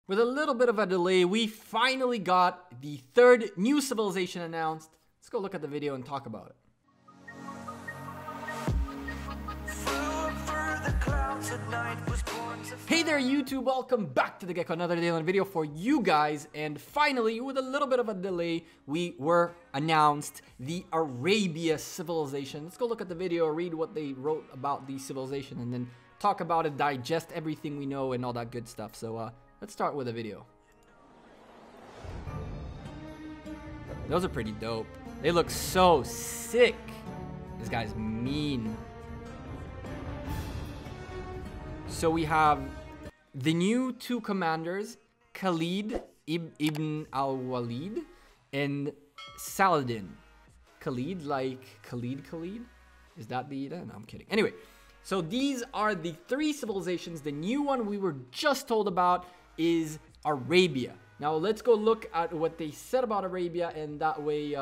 With a little bit of a delay, we finally got the third new civilization announced. Let's go look at the video and talk about it. Hey there YouTube, welcome back to the Gekko, another daily video for you guys. And finally, with a little bit of a delay, we were announced the Arabia civilization. Let's go look at the video, read what they wrote about the civilization, and then talk about it, digest everything we know and all that good stuff. So let's start with a video. Those are pretty dope. They look so sick. This guy's mean. So we have the new two commanders, Khalid ibn al-Walid and Saladin. Khalid, like Khalid? Is that the... No, I'm kidding. Anyway, so these are the three civilizations. The new one we were just told about is Arabia. Now let's go look at what they said about Arabia, and that way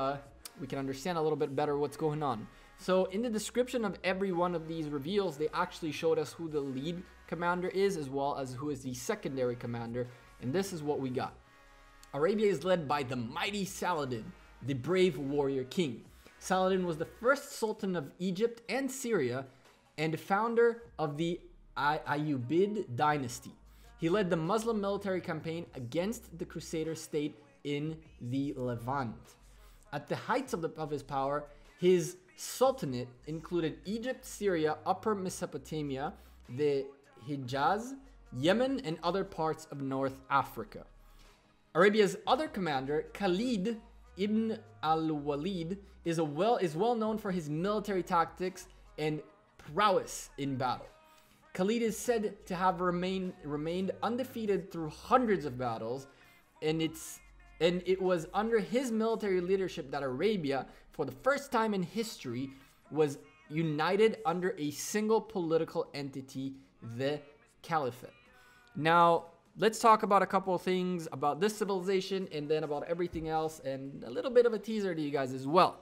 we can understand a little bit better what's going on. So in the description of every one of these reveals, they actually showed us who the lead commander is, as well as who is the secondary commander. And this is what we got. Arabia is led by the mighty Saladin, the brave warrior king. Saladin was the first sultan of Egypt and Syria and the founder of the Ayyubid dynasty. He led the Muslim military campaign against the Crusader state in the Levant. At the heights of his power, his sultanate included Egypt, Syria, Upper Mesopotamia, the Hijaz, Yemen, and other parts of North Africa. Arabia's other commander, Khalid ibn al-Walid, is well known for his military tactics and prowess in battle. Khalid is said to have remained undefeated through hundreds of battles, and it was under his military leadership that Arabia, for the first time in history, was united under a single political entity, the Caliphate. Now, let's talk about a couple of things about this civilization and then about everything else, and a little bit of a teaser to you guys as well.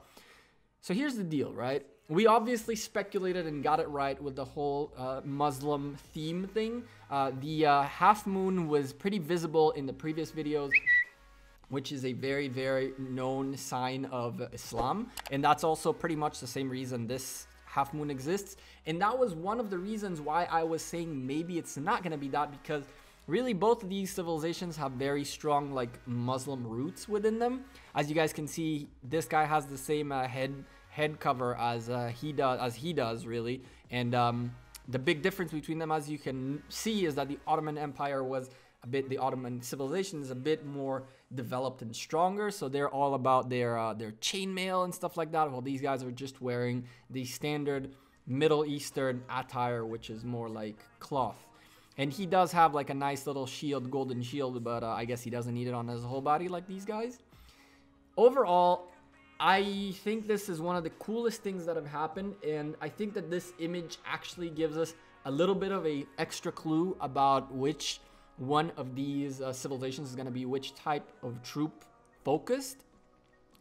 So here's the deal, right? We obviously speculated and got it right with the whole Muslim theme thing. The half moon was pretty visible in the previous videos, which is a very, very known sign of Islam. And that's also pretty much the same reason this half moon exists. And that was one of the reasons why I was saying maybe it's not going to be that, because really both of these civilizations have very strong like Muslim roots within them. As you guys can see, this guy has the same head cover as he does really. And the big difference between them, as you can see, is that the Ottoman Empire was the Ottoman civilization is a bit more developed and stronger, so they're all about their chainmail and stuff like that, while these guys are just wearing the standard Middle Eastern attire, which is more like cloth. And he does have like a nice little shield, golden shield, but I guess he doesn't need it on his whole body like these guys. Overall, I think this is one of the coolest things that have happened, and I think that this image actually gives us a little bit of a extra clue about which one of these civilizations is going to be which type of troop focused.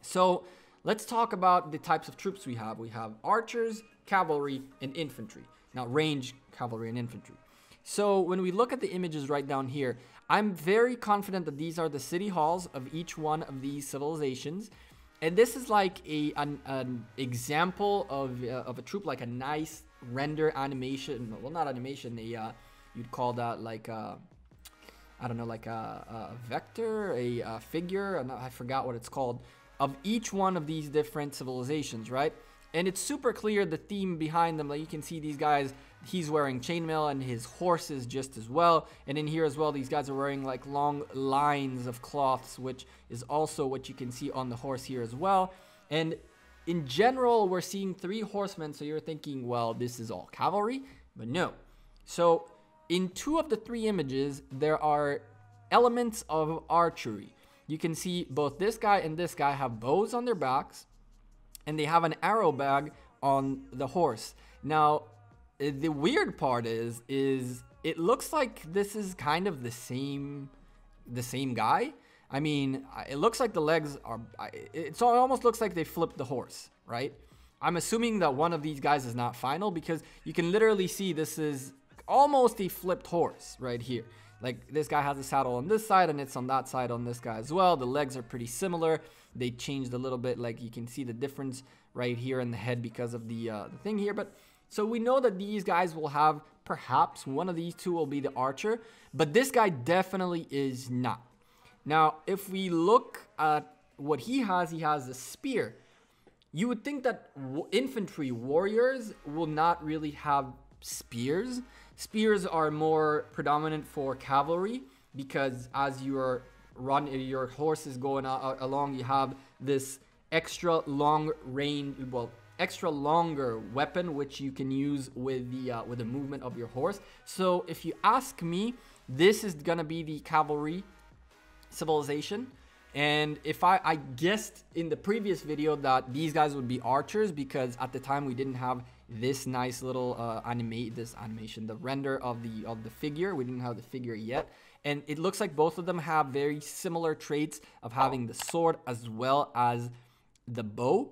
So let's talk about the types of troops we have. We have archers, cavalry, and infantry. Now, range, cavalry, and infantry. So when we look at the images right down here, I'm very confident that these are the city halls of each one of these civilizations. And this is like an example of a troop, like a nice render animation. Well, not animation. You'd call that like I don't know, like a vector, a figure, I forgot what it's called, of each one of these different civilizations, right? And it's super clear the theme behind them. Like you can see these guys, he's wearing chainmail and his horses just as well. And in here as well, these guys are wearing like long lines of cloths, which is also what you can see on the horse here as well. And in general, we're seeing 3 horsemen. So you're thinking, well, this is all cavalry, but no. So in 2 of the 3 images, there are elements of archery. You can see both this guy and this guy have bows on their backs, and they have an arrow bag on the horse. Now, the weird part is it looks like this is kind of the same guy. I mean, it looks like the legs are, it almost looks like they flipped the horse, right? I'm assuming that one of these guys is not final, because you can literally see this is almost a flipped horse right here. Like this guy has a saddle on this side and it's on that side on this guy as well. The legs are pretty similar. They changed a little bit. Like you can see the difference right here in the head because of the thing here. But so we know that these guys will have, perhaps one of these two will be the archer, but this guy definitely is not. Now, if we look at what he has a spear. You would think that infantry warriors will not really have spears. Spears are more predominant for cavalry because as your horse is going along, you have this extra long range, extra longer weapon which you can use with the movement of your horse. So if you ask me, this is gonna be the cavalry civilization. And if I guessed in the previous video that these guys would be archers because at the time we didn't have this nice little animation, the render of the figure. We didn't have the figure yet. And it looks like both of them have very similar traits of having the sword as well as the bow.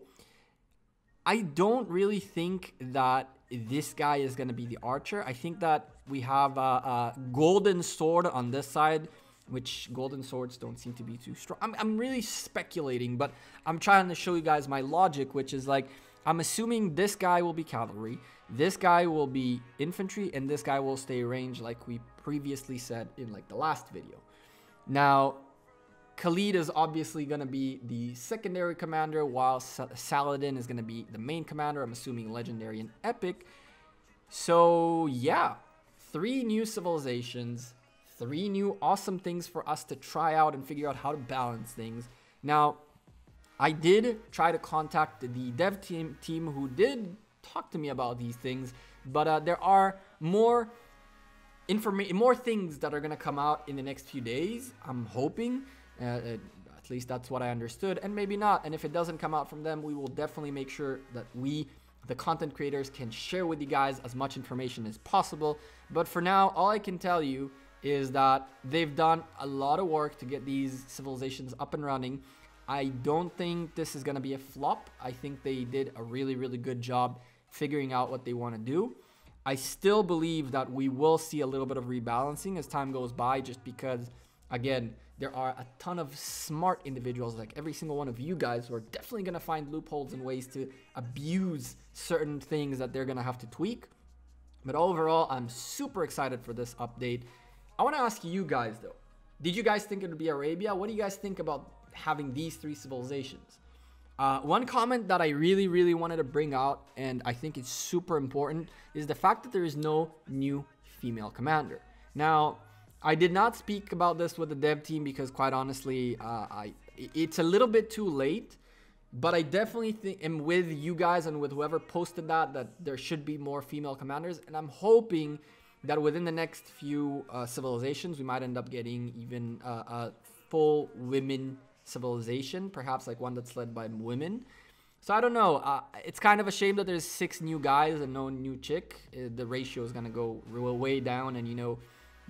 I don't really think that this guy is going to be the archer. I think that we have a golden sword on this side, which golden swords don't seem to be too strong. I'm really speculating, but I'm trying to show you guys my logic, which is like, I'm assuming this guy will be cavalry, this guy will be infantry, and this guy will stay range like we previously said in like the last video. Now, Khalid is obviously going to be the secondary commander, while Saladin is going to be the main commander. I'm assuming legendary and epic. So yeah, 3 new civilizations, 3 new awesome things for us to try out and figure out how to balance things. Now, I did try to contact the dev team who did talk to me about these things, but there are more things that are going to come out in the next few days. I'm hoping, at least that's what I understood, and maybe not. And if it doesn't come out from them, we will definitely make sure that we, the content creators, can share with you guys as much information as possible. But for now, all I can tell you is that they've done a lot of work to get these civilizations up and running. I don't think this is going to be a flop. I think they did a really, really good job figuring out what they want to do. I still believe that we will see a little bit of rebalancing as time goes by, just because, again, there are a ton of smart individuals, like every single one of you guys, who are definitely going to find loopholes and ways to abuse certain things that they're going to have to tweak. But overall, I'm super excited for this update. I want to ask you guys, though, did you guys think it would be Arabia? What do you guys think about having these 3 civilizations? One comment that I really, really wanted to bring out, and I think it's super important, is the fact that there is no new female commander. Now, I did not speak about this with the dev team because, quite honestly, it's a little bit too late. But I definitely am with you guys and with whoever posted that there should be more female commanders. And I'm hoping that within the next few civilizations, we might end up getting even a full women civilization, perhaps like one that's led by women. So I don't know. It's kind of a shame that there's 6 new guys and no new chick. The ratio is going to go way down, and you know,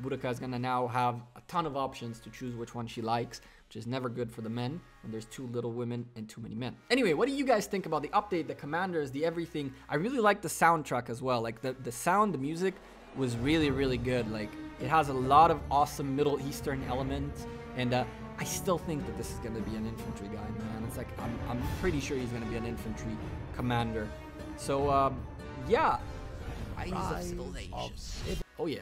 Buraka is going to now have a ton of options to choose which one she likes, which is never good for the men when there's too little women and too many men. Anyway, what do you guys think about the update, the commanders, the everything? I really like the soundtrack as well. Like the sound, the music was really, really good. Like it has a lot of awesome Middle Eastern elements, and I still think that this is going to be an infantry guy, man. It's like, I'm pretty sure he's going to be an infantry commander. So, yeah. Rise of Civilization. Oh, yeah.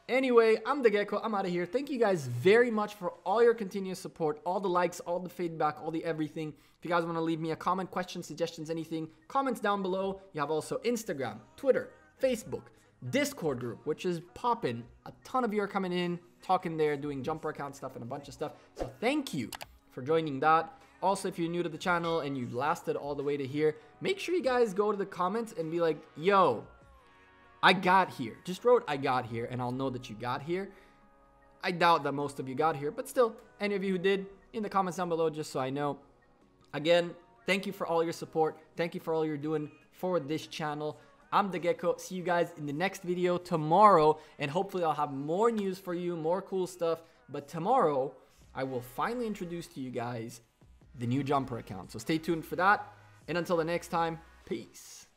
Anyway, I'm the Gekko. I'm out of here. Thank you guys very much for all your continuous support, all the likes, all the feedback, all the everything. If you guys want to leave me a comment, question, suggestions, anything, comments down below. You have also Instagram, Twitter, Facebook, Discord group, which is popping. A ton of you are coming in, talking there, doing jumper account stuff and a bunch of stuff. So thank you for joining that. Also, if you're new to the channel and you lasted all the way to here, make sure you guys go to the comments and be like, yo, I got here. Just wrote I got here and I'll know that you got here. I doubt that most of you got here, but still, any of you who did, in the comments down below, just so I know. Again, thank you for all your support. Thank you for all you're doing for this channel. I'm the Gekko. See you guys in the next video tomorrow, and hopefully I'll have more news for you, more cool stuff. But tomorrow, I will finally introduce to you guys the new jumper account. So stay tuned for that, and until the next time, peace.